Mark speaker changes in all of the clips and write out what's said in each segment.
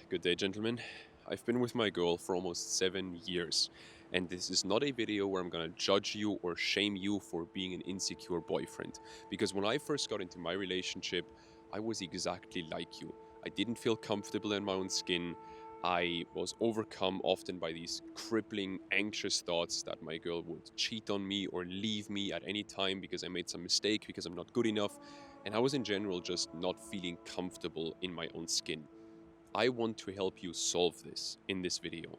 Speaker 1: Good day, gentlemen. I've been with my girl for almost 7 years, and this is not a video where I'm gonna judge you or shame you for being an insecure boyfriend. Because when I first got into my relationship, I was exactly like you. I didn't feel comfortable in my own skin. I was overcome often by these crippling, anxious thoughts that my girl would cheat on me or leave me at any time because I made some mistake, because I'm not good enough. And I was in general just not feeling comfortable in my own skin. I want to help you solve this in this video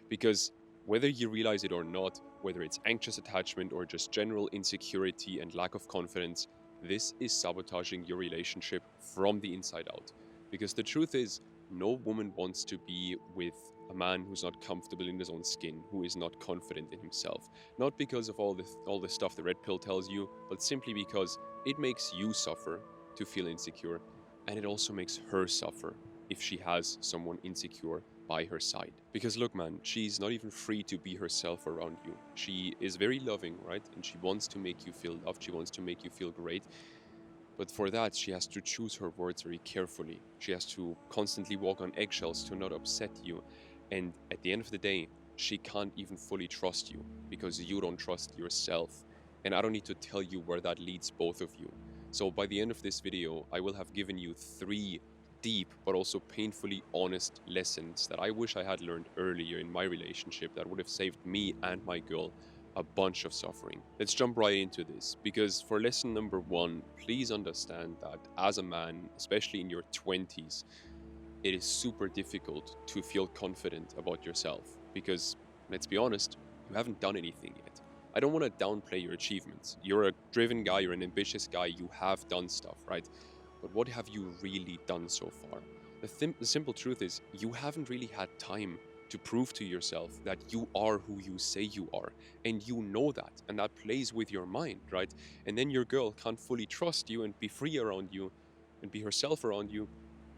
Speaker 1: because whether you realize it or not, whether it's anxious attachment or just general insecurity and lack of confidence, this is sabotaging your relationship from the inside out. Because the truth is, no woman wants to be with a man who's not comfortable in his own skin, who is not confident in himself. Not because of all the stuff the red pill tells you, but simply because it makes you suffer to feel insecure, and it also makes her suffer if she has someone insecure by her side. Because look, man, she's not even free to be herself around you. She is very loving, right? And she wants to make you feel loved. She wants to make you feel great. But for that, she has to choose her words very carefully. She has to constantly walk on eggshells to not upset you. And at the end of the day, she can't even fully trust you because you don't trust yourself. And I don't need to tell you where that leads both of you. So by the end of this video, I will have given you 3 deep but also painfully honest lessons that I wish I had learned earlier in my relationship that would have saved me and my girl a bunch of suffering. Let's jump right into this, because for lesson number 1, please understand that as a man, especially in your 20s, it is super difficult to feel confident about yourself because, let's be honest, you haven't done anything yet. I don't want to downplay your achievements. You're a driven guy, you're an ambitious guy, you have done stuff, right? But what have you really done so far? The simple truth is, you haven't really had time to prove to yourself that you are who you say you are. And you know that. And that plays with your mind, right? And then your girl can't fully trust you and be free around you and be herself around you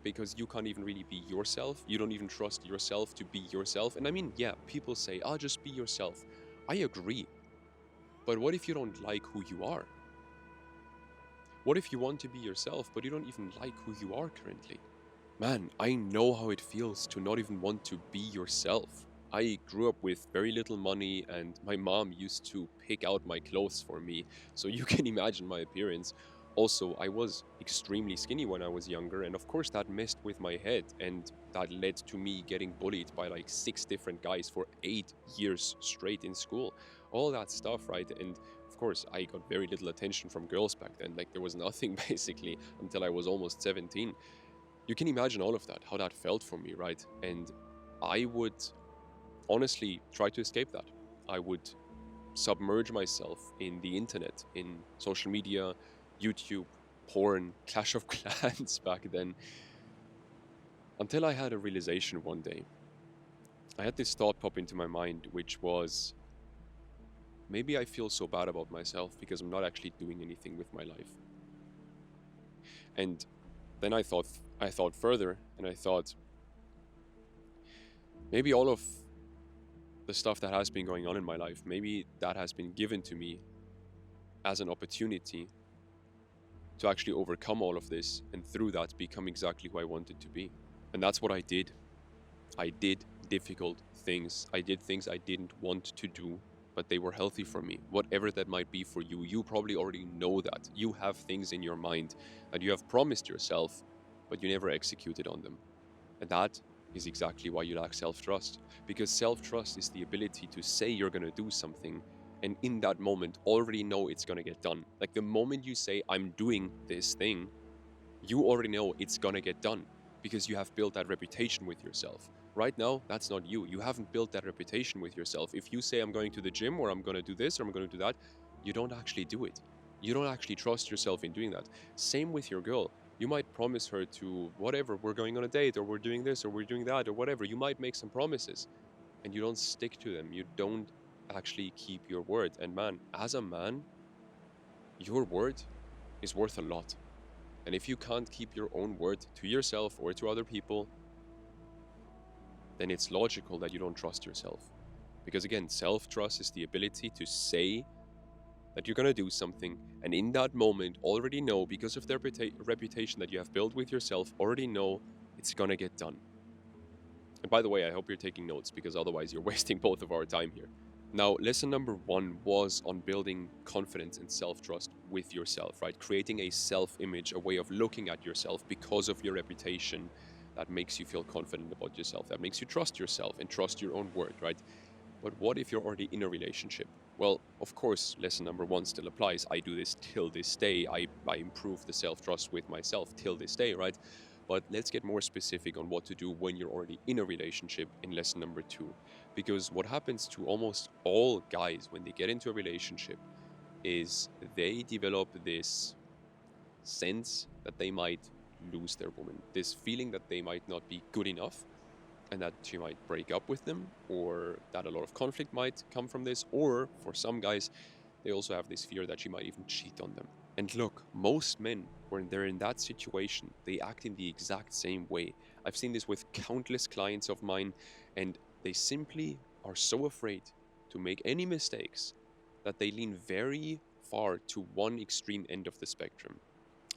Speaker 1: because you can't even really be yourself. You don't even trust yourself to be yourself. And I mean, yeah, people say, "Oh, just be yourself." I agree. But what if you don't like who you are? What if you want to be yourself, but you don't even like who you are currently? Man, I know how it feels to not even want to be yourself. I grew up with very little money, and my mom used to pick out my clothes for me, so you can imagine my appearance. Also, I was extremely skinny when I was younger, and of course, that messed with my head, and that led to me getting bullied by like 6 different guys for 8 years straight in school. All that stuff, right? And of course, I got very little attention from girls back then. Like, there was nothing basically until I was almost 17. You can imagine all of that, how that felt for me, right? And I would honestly try to escape that. I would submerge myself in the internet, in social media, YouTube, porn, Clash of Clans back then, until I had a realization one day. I had this thought pop into my mind, which was, maybe I feel so bad about myself because I'm not actually doing anything with my life. And then I thought further, and I thought, maybe all of the stuff that has been going on in my life, maybe that has been given to me as an opportunity to actually overcome all of this, and through that become exactly who I wanted to be. And that's what I did. I did difficult things. I did things I didn't want to do, but they were healthy for me. Whatever that might be for you, you probably already know that. You have things in your mind that you have promised yourself, but you never executed on them. And that is exactly why you lack self-trust. Because self-trust is the ability to say you're going to do something and in that moment already know it's going to get done. Like, the moment you say, "I'm doing this thing," you already know it's going to get done because you have built that reputation with yourself. Right now, that's not you. You haven't built that reputation with yourself. If you say, "I'm going to the gym," or "I'm going to do this," or "I'm going to do that," you don't actually do it. You don't actually trust yourself in doing that. Same with your girl. You might promise her to whatever, "We're going on a date," or "We're doing this," or "We're doing that," or whatever. You might make some promises and you don't stick to them. You don't actually keep your word. And man, as a man, your word is worth a lot. And if you can't keep your own word to yourself or to other people, then it's logical that you don't trust yourself. Because again, self-trust is the ability to say that you're going to do something, and in that moment already know, because of the reputation that you have built with yourself, already know it's going to get done. And by the way, I hope you're taking notes because otherwise you're wasting both of our time here. Now, lesson number one was on building confidence and self trust with yourself, right? Creating a self image, a way of looking at yourself because of your reputation that makes you feel confident about yourself, that makes you trust yourself and trust your own word, right? But what if you're already in a relationship? Well, of course, lesson number one still applies. I do this till this day. I improve the self trust with myself till this day, right? But let's get more specific on what to do when you're already in a relationship in lesson number two. Because what happens to almost all guys when they get into a relationship is they develop this sense that they might lose their woman, this feeling that they might not be good enough and that she might break up with them, or that a lot of conflict might come from this, or for some guys, they also have this fear that she might even cheat on them. And look, most men, when they're in that situation, they act in the exact same way. I've seen this with countless clients of mine, and they simply are so afraid to make any mistakes that they lean very far to one extreme end of the spectrum.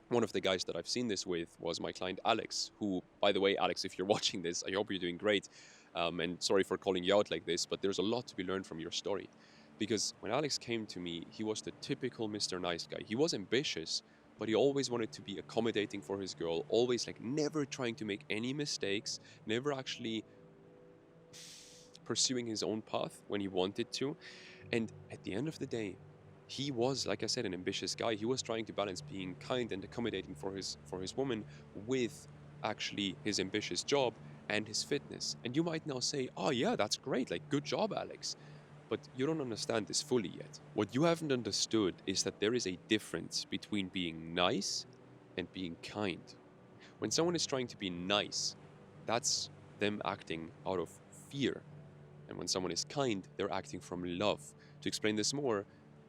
Speaker 1: One of the guys that I've seen this with was my client Alex, who, by the way, Alex, if you're watching this, I hope you're doing great. And sorry for calling you out like this, but there's a lot to be learned from your story. Because when Alex came to me, he was the typical Mr. Nice guy. He was ambitious, but he always wanted to be accommodating for his girl, always like never trying to make any mistakes, never actually pursuing his own path when he wanted to. And at the end of the day, he was, like I said, an ambitious guy. He was trying to balance being kind and accommodating for his woman with actually his ambitious job and his fitness. And you might now say, "Oh yeah, that's great. Like good job, Alex." But you don't understand this fully yet. What you haven't understood is that there is a difference between being nice and being kind. When someone is trying to be nice, that's them acting out of fear. And when someone is kind, they're acting from love. To explain this more,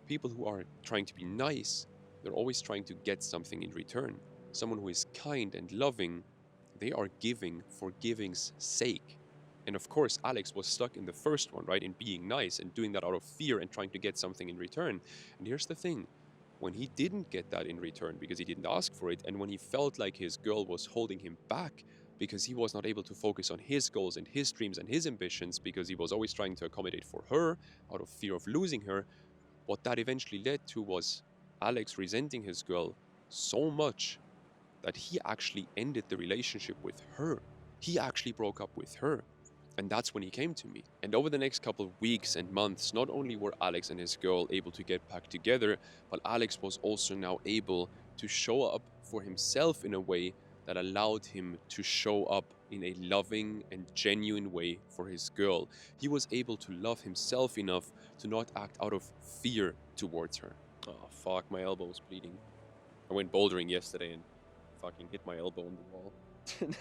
Speaker 1: people who are trying to be nice, they're always trying to get something in return. Someone who is kind and loving, they are giving for giving's sake. And of course, Alex was stuck in the first one, right? In being nice and doing that out of fear and trying to get something in return. And here's the thing, when he didn't get that in return because he didn't ask for it, and when he felt like his girl was holding him back because he was not able to focus on his goals and his dreams and his ambitions because he was always trying to accommodate for her out of fear of losing her, what that eventually led to was Alex resenting his girl so much that he actually ended the relationship with her. He actually broke up with her. And that's when he came to me. And over the next couple of weeks and months, not only were Alex and his girl able to get back together, but Alex was also now able to show up for himself in a way that allowed him to show up in a loving and genuine way for his girl. He was able to love himself enough to not act out of fear towards her. Oh, fuck, my elbow was bleeding. I went bouldering yesterday and fucking hit my elbow on the wall.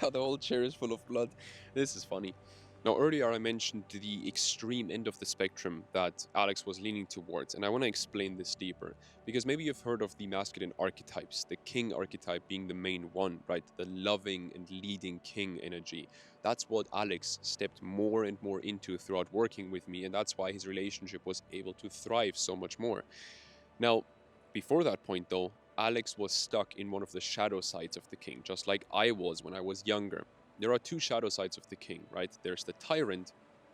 Speaker 1: Now the whole chair is full of blood. This is funny. Now, earlier I mentioned the extreme end of the spectrum that Alex was leaning towards, and I want to explain this deeper, because maybe you've heard of the masculine archetypes, the king archetype being the main one, right? The loving and leading king energy. That's what Alex stepped more and more into throughout working with me, and that's why his relationship was able to thrive so much more. Now, before that point though, Alex was stuck in one of the shadow sides of the king, just like I was when I was younger. There are two shadow sides of the king, right? There's the tyrant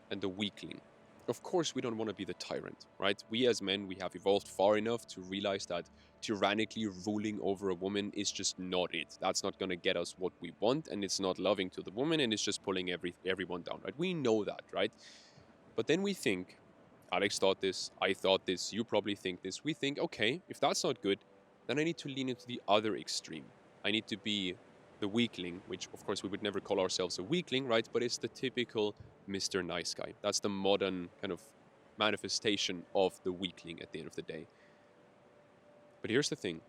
Speaker 1: and the weakling. Of course, we don't want to be the tyrant, right? We as men, we have evolved far enough to realize that tyrannically ruling over a woman is just not it. That's not going to get us what we want, and it's not loving to the woman, and it's just pulling everyone down, right? We know that, right? But then we think, Alex thought this, I thought this, you probably think this. We think, okay, if that's not good, then I need to lean into the other extreme. I need to be the weakling, which of course we would never call ourselves a weakling, right? But it's the typical Mr. Nice Guy. That's the modern kind of manifestation of the weakling at the end of the day. But here's the thing,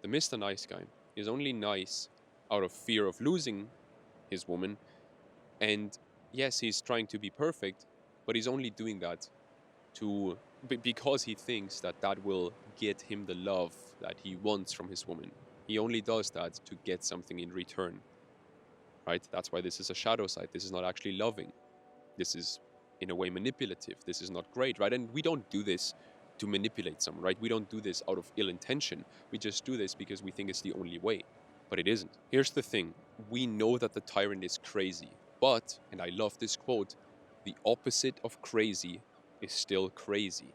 Speaker 1: the Mr. Nice Guy is only nice out of fear of losing his woman. And yes, he's trying to be perfect, but he's only doing that because he thinks that that will get him the love that he wants from his woman. He only does that to get something in return, right? That's why this is a shadow side. This is not actually loving. This is, in a way, manipulative. This is not great, right? And we don't do this to manipulate someone, right? We don't do this out of ill intention. We just do this because we think it's the only way, but it isn't. Here's the thing. We know that the tyrant is crazy, But, and I love this quote, the opposite of crazy is still crazy.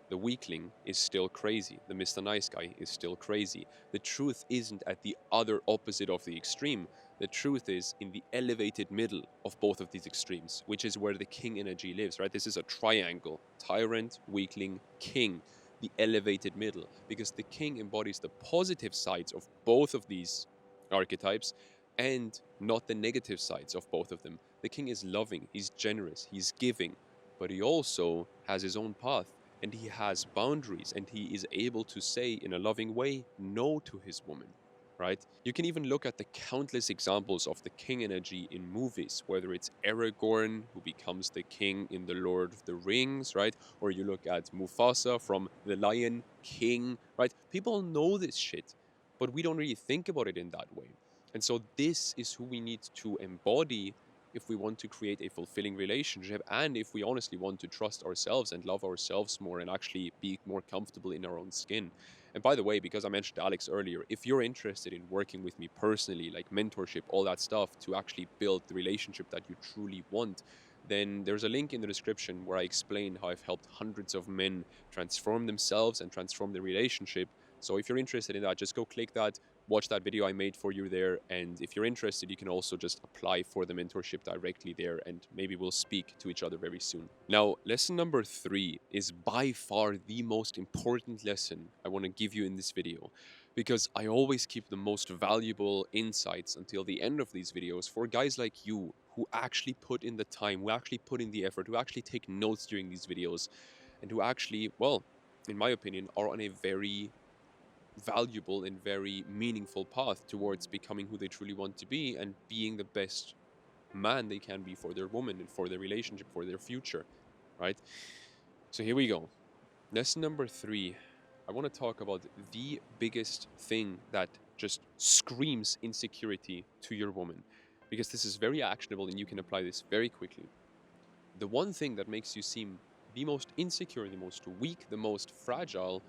Speaker 1: The weakling is still crazy. The Mr. Nice Guy is still crazy. The truth isn't at the other opposite of the extreme. The truth is in the elevated middle of both of these extremes, which is where the king energy lives, right? This is a triangle: tyrant, weakling, king, the elevated middle. Because the king embodies the positive sides of both of these archetypes and not the negative sides of both of them. The king is loving, he's generous, he's giving, but he also has his own path and he has boundaries and he is able to say in a loving way no to his woman, right? You can even look at the countless examples of the king energy in movies, whether it's Aragorn, who becomes the king in The Lord of the Rings, right? Or you look at Mufasa from The Lion King, right? People know this shit, but we don't really think about it in that way. And so this is who we need to embody if we want to create a fulfilling relationship and if we honestly want to trust ourselves and love ourselves more and actually be more comfortable in our own skin. And by the way, because I mentioned Alex earlier, if you're interested in working with me personally, like mentorship, all that stuff, to actually build the relationship that you truly want, then there's a link in the description where I explain how I've helped hundreds of men transform themselves and transform their relationship. So if you're interested in that, just go click that, watch that video I made for you there. And if you're interested, you can also just apply for the mentorship directly there, and maybe we'll speak to each other very soon. Now, lesson number 3 is by far the most important lesson I want to give you in this video, because I always keep the most valuable insights until the end of these videos for guys like you who actually put in the time, who actually put in the effort, who actually take notes during these videos, and who actually, well, in my opinion, are on a very valuable and very meaningful path towards becoming who they truly want to be and being the best man they can be for their woman and for their relationship, for their future, right? So here we go. Lesson number 3. I want to talk about the biggest thing that just screams insecurity to your woman, because this is very actionable and you can apply this very quickly. The one thing that makes you seem the most insecure, the most weak, the most fragile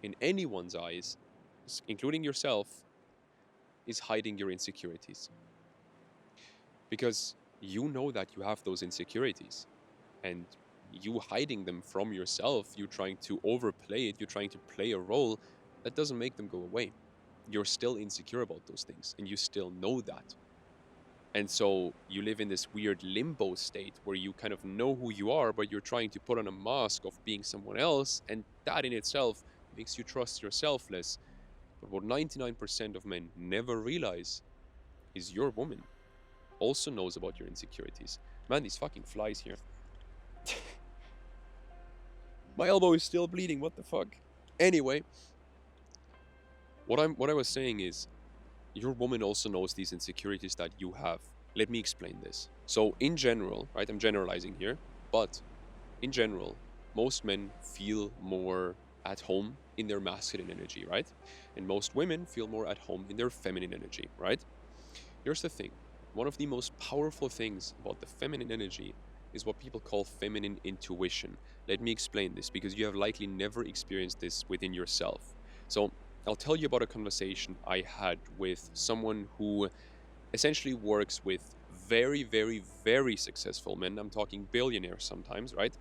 Speaker 1: in anyone's eyes, including yourself, is hiding your insecurities. Because you know that you have those insecurities, and you hiding them from yourself, you trying to overplay it, you're trying to play a role, that doesn't make them go away. You're still insecure about those things, and you still know that. And so you live in this weird limbo state where you kind of know who you are, but you're trying to put on a mask of being someone else, and that in itself makes you trust yourself less. But what 99% of men never realize is your woman also knows about your insecurities. Man, these fucking flies here. My elbow is still bleeding, what the fuck? Anyway, what I was saying is your woman also knows these insecurities that you have. Let me explain this. So in general, right, I'm generalizing here, but in general, most men feel more at home in their masculine energy, right? And most women feel more at home in their feminine energy, right? Here's the thing. One of the most powerful things about the feminine energy is what people call feminine intuition. Let me explain this, because you have likely never experienced this within yourself. So I'll tell you about a conversation I had with someone who essentially works with very, very, very successful men. I'm talking billionaires sometimes, right?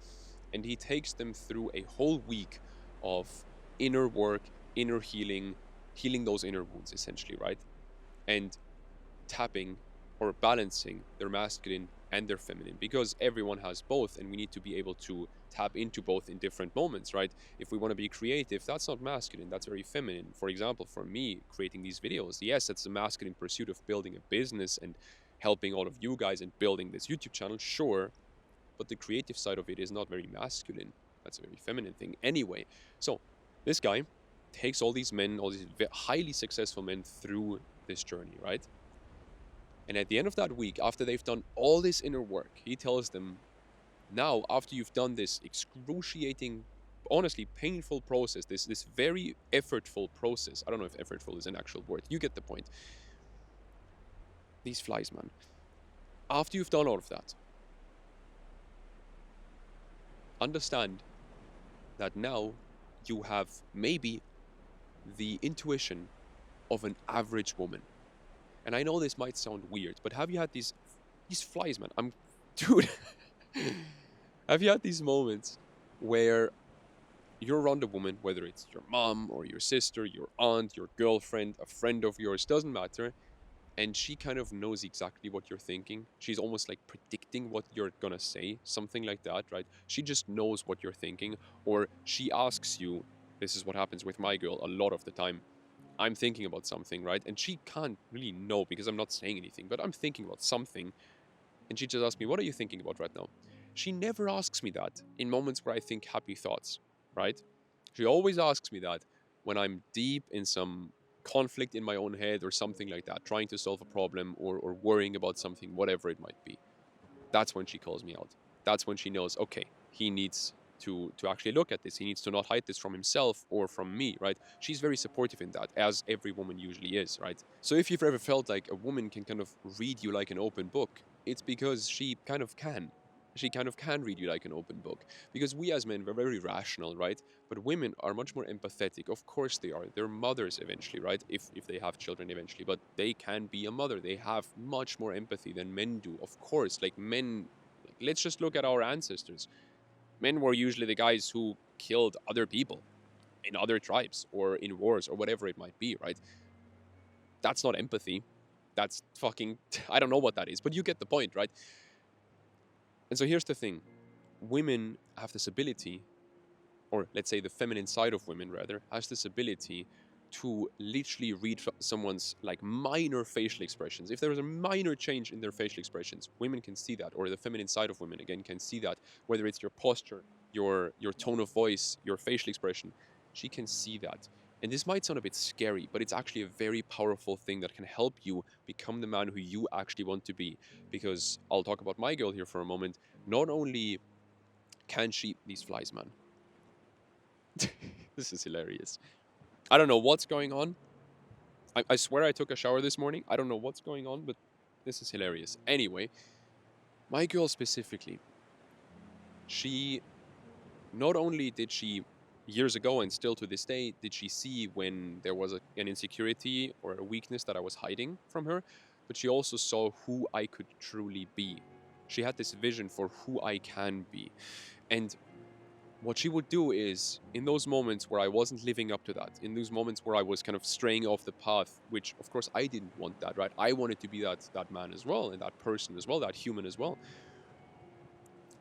Speaker 1: And he takes them through a whole week of inner work, inner healing, healing those inner wounds, essentially, right? And tapping or balancing their masculine and their feminine, because everyone has both and we need to be able to tap into both in different moments, right? If we want to be creative, that's not masculine, that's very feminine. For example, for me, creating these videos, yes, it's a masculine pursuit of building a business and helping all of you guys and building this YouTube channel, sure, but the creative side of it is not very masculine. That's a very feminine thing anyway. So this guy takes all these men, all these highly successful men through this journey, right? And at the end of that week, after they've done all this inner work, he tells them, now, after you've done this excruciating, honestly painful process, this very effortful process, I don't know if effortful is an actual word, you get the point. These flies, man. After you've done all of that, understand that now you have maybe the intuition of an average woman. And I know this might sound weird, but have you had these these flies, man. Dude, have you had these moments where you're around a woman, whether it's your mom or your sister, your aunt, your girlfriend, a friend of yours, doesn't matter, and she kind of knows exactly what you're thinking. She's almost like predicting what you're gonna say, something like that, right? She just knows what you're thinking, or she asks you. This is what happens with my girl a lot of the time. I'm thinking about something, right? And she can't really know because I'm not saying anything, but I'm thinking about something. And she just asks me, what are you thinking about right now? She never asks me that in moments where I think happy thoughts, right? She always asks me that when I'm deep in some conflict in my own head or something like that, trying to solve a problem or worrying about something, whatever it might be. That's when she calls me out. That's when she knows, okay, he needs to actually look at this. He needs to not hide this from himself or from me, right? She's very supportive in that, as every woman usually is, right? So if you've ever felt like a woman can kind of read you like an open book, it's because she kind of can. She kind of can read you like an open book. Because we as men, we're very rational, right? But women are much more empathetic. Of course they are. They're mothers eventually, right? If they have children eventually. But they can be a mother. They have much more empathy than men do. Of course, like men, like, let's just look at our ancestors. Men were usually the guys who killed other people in other tribes or in wars or whatever it might be, right? That's not empathy. That's fucking, I don't know what that is, but you get the point, right? And so here's the thing: women have this ability, or let's say the feminine side of women rather, has this ability to literally read someone's like minor facial expressions. If there is a minor change in their facial expressions, women can see that, or the feminine side of women again can see that, whether it's your posture, your tone of voice, your facial expression, she can see that. And this might sound a bit scary, but it's actually a very powerful thing that can help you become the man who you actually want to be. Because I'll talk about my girl here for a moment. Not only can she, these flies, man. This is hilarious. I don't know what's going on. I swear I took a shower this morning. I don't know what's going on, but this is hilarious. Anyway, my girl specifically, she not only did she years ago and still to this day did she see when there was an insecurity or a weakness that I was hiding from her, but she also saw who I could truly be. She had this vision for who I can be. And what she would do is, in those moments where I wasn't living up to that, in those moments where I was kind of straying off the path, which of course I didn't want that, right? I wanted to be that man as well, and that person as well, that human as well.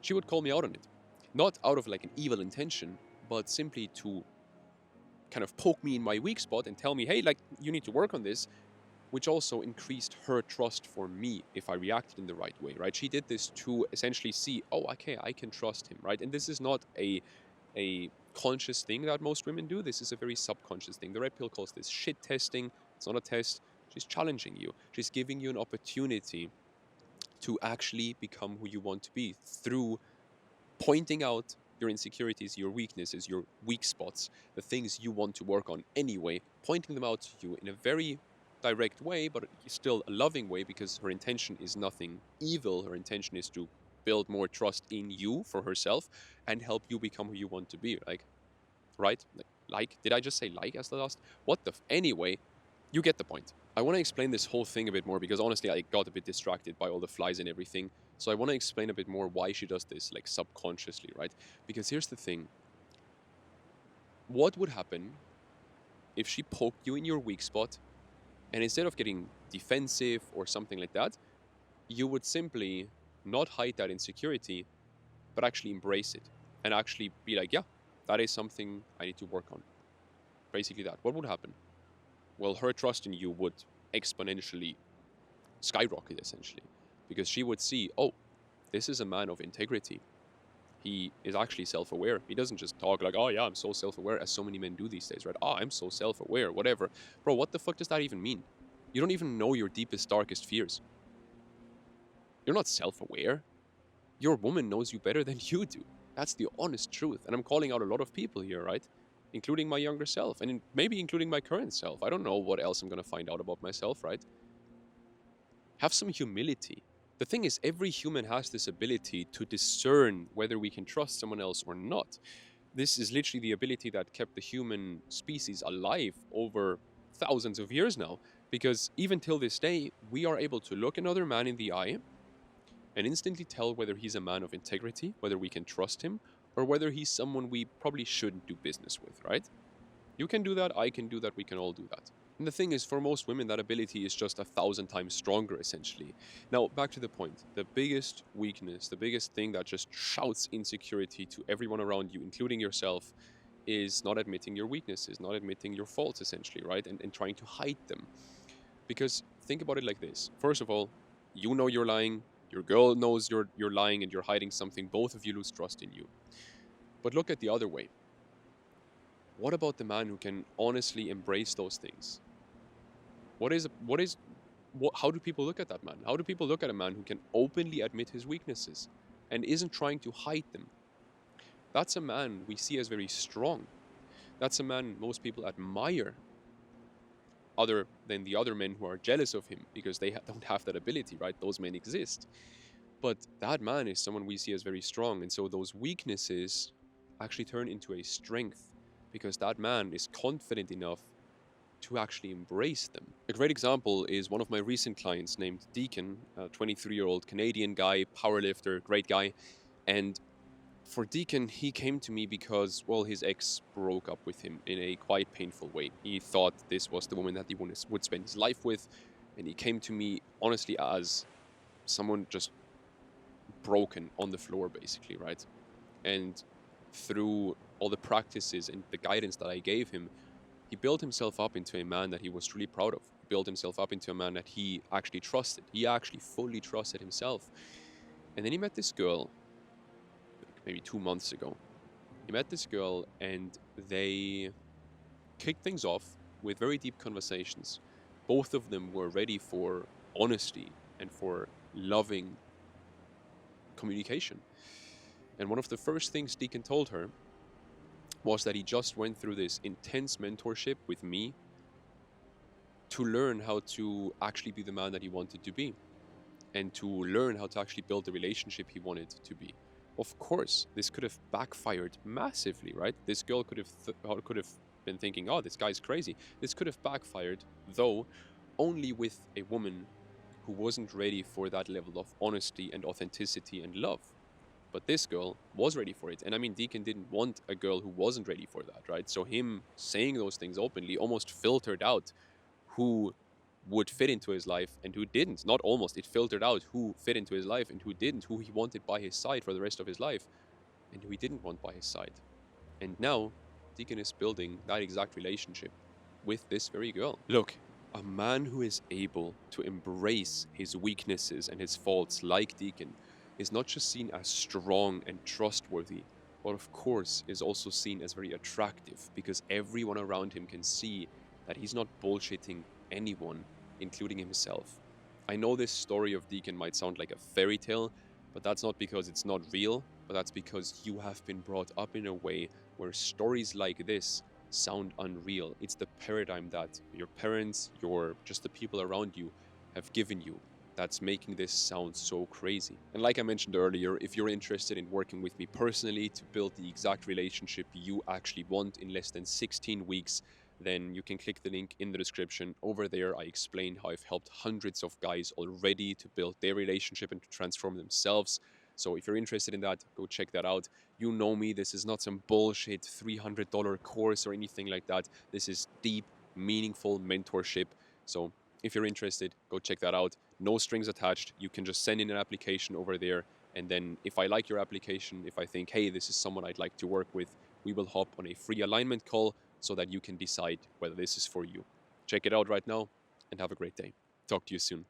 Speaker 1: She would call me out on it. Not out of like an evil intention, but simply to kind of poke me in my weak spot and tell me, hey, like, you need to work on this, which also increased her trust for me if I reacted in the right way, right? She did this to essentially see, oh, okay, I can trust him, right? And this is not a conscious thing that most women do. This is a very subconscious thing. The red pill calls this shit testing. It's not a test. She's challenging you. She's giving you an opportunity to actually become who you want to be through pointing out your insecurities, your weaknesses, your weak spots, the things you want to work on anyway, pointing them out to you in a very direct way, but still a loving way, because her intention is nothing evil. Her intention is to build more trust in you for herself and help you become who you want to be. Like, right? Like, did I just say like as the last? What the? Anyway, you get the point. I want to explain this whole thing a bit more because honestly, I got a bit distracted by all the flies and everything. So I want to explain a bit more why she does this, like subconsciously, right? Because here's the thing. What would happen if she poked you in your weak spot, and instead of getting defensive or something like that, you would simply not hide that insecurity, but actually embrace it and actually be like, yeah, that is something I need to work on. Basically that. What would happen? Well, her trust in you would exponentially skyrocket, essentially, because she would see, oh, this is a man of integrity. He is actually self-aware. He doesn't just talk like, oh yeah, I'm so self-aware, as so many men do these days, right? Oh, I'm so self-aware, whatever. Bro, what the fuck does that even mean? You don't even know your deepest, darkest fears. You're not self-aware. Your woman knows you better than you do. That's the honest truth. And I'm calling out a lot of people here, right? Including my younger self, and maybe including my current self. I don't know what else I'm going to find out about myself, right? Have some humility. The thing is, every human has this ability to discern whether we can trust someone else or not. This is literally the ability that kept the human species alive over thousands of years now. Because even till this day, we are able to look another man in the eye and instantly tell whether he's a man of integrity, whether we can trust him, or whether he's someone we probably shouldn't do business with, right? You can do that, I can do that, we can all do that. And the thing is, for most women, that ability is just 1,000 times stronger, essentially. Now, back to the point. The biggest weakness, the biggest thing that just shouts insecurity to everyone around you, including yourself, is not admitting your weaknesses, not admitting your faults, essentially, right? And trying to hide them. Because think about it like this. First of all, you know you're lying, your girl knows you're lying and you're hiding something, both of you lose trust in you. But look at the other way. What about the man who can honestly embrace those things? How do people look at that man? How do people look at a man who can openly admit his weaknesses and isn't trying to hide them? That's a man we see as very strong. That's a man most people admire, other than the other men who are jealous of him because they don't have that ability, right? Those men exist. But that man is someone we see as very strong. And so those weaknesses actually turn into a strength because that man is confident enough to actually embrace them. A great example is one of my recent clients named Deacon, a 23-year-old Canadian guy, powerlifter, great guy. And for Deacon, he came to me because, well, his ex broke up with him in a quite painful way. He thought this was the woman that he would spend his life with. And he came to me, honestly, as someone just broken on the floor, basically, right? And through all the practices and the guidance that I gave him, he built himself up into a man that he was truly proud of. He built himself up into a man that he actually trusted. He actually fully trusted himself. And then he met this girl, maybe 2 months ago. He met this girl and they kicked things off with very deep conversations. Both of them were ready for honesty and for loving communication. And one of the first things Deacon told her was that he just went through this intense mentorship with me to learn how to actually be the man that he wanted to be and to learn how to actually build the relationship he wanted to be. Of course, this could have backfired massively, right? This girl could have been thinking, oh, this guy's crazy. This could have backfired, though only with a woman who wasn't ready for that level of honesty and authenticity and love. But this girl was ready for it. And I mean, Deacon didn't want a girl who wasn't ready for that, right? So him saying those things openly almost filtered out who would fit into his life and who didn't. Not almost, it filtered out who fit into his life and who didn't, who he wanted by his side for the rest of his life and who he didn't want by his side. And now Deacon is building that exact relationship with this very girl. Look, a man who is able to embrace his weaknesses and his faults like Deacon is not just seen as strong and trustworthy, but of course is also seen as very attractive because everyone around him can see that he's not bullshitting anyone, including himself. I know this story of Deacon might sound like a fairy tale, but that's not because it's not real, but that's because you have been brought up in a way where stories like this sound unreal. It's the paradigm that your parents, just the people around you have given you that's making this sound so crazy. And like I mentioned earlier, if you're interested in working with me personally to build the exact relationship you actually want in less than 16 weeks, then you can click the link in the description. Over there, I explain how I've helped hundreds of guys already to build their relationship and to transform themselves. So if you're interested in that, go check that out. You know me, this is not some bullshit $300 course or anything like that. This is deep, meaningful mentorship. So if you're interested, go check that out. No strings attached. You can just send in an application over there. And then if I like your application, if I think, hey, this is someone I'd like to work with, we will hop on a free alignment call so that you can decide whether this is for you. Check it out right now and have a great day. Talk to you soon.